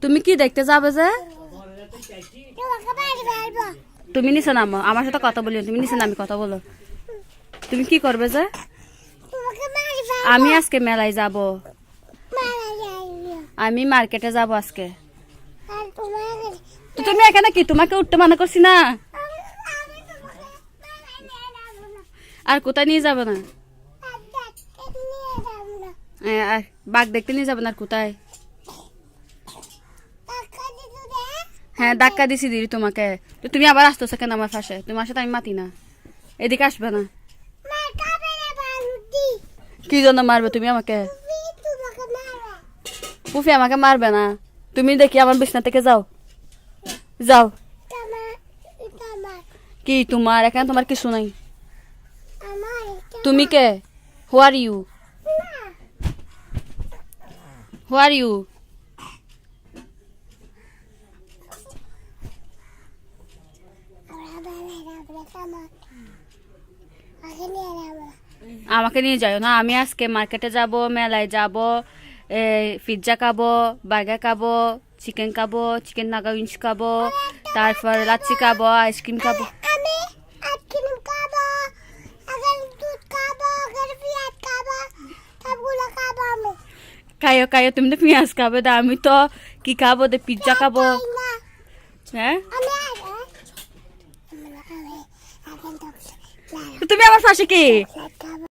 তুমি কি দেখতে যাবে যে? তুমি নিচে নামো, আমার সাথে কথা বলিও। তুমি নিচে নামি কথা বলো। তুমি কি করবে যে? আমি আজকে মেলায় যাব, আমি মার্কেটে যাব আজকে। তো তুমি এখানে কি, তোমাকে উঠতে মানা করছি না? আর কোথায় নিয়ে যাবে না? আর বাঘ দেখতে নিয়ে যাবে না? আর কোথায়? হ্যাঁ ধাক্কা দিছি দিদি তোমাকে। তো তুমি আবার আসতেছো কেন আমার পাশে? তোমার সাথে আমি মাতি না, এদিকে আসবে না। কি জন্য মারবে তুমি আমাকে? পুফি আমাকে মারবে না। তুমি দেখি আমার বিছনা থেকে যাও, যাও। কি তোমার? এখানে তোমার কিছু নাই। তুমি কে? হু are you? Who are you? আমাকে নিয়ে যাও না। আমি আজকে মার্কেটে যাব, মেলায় যাব, পিৎজা খাবো, বার্গার খাবো, চিকেন খাবো, চিকেন নাগা উইংস খাবো, তারপর লাচ্ছি খাবো, আইসক্রিম খাবো। খাইও খাইও, তুমি তো পেঁয়াজ খাবে, আমি তো কি খাবো? পিৎজা খাবো। হ্যাঁ তুমি আমার পাশে কি?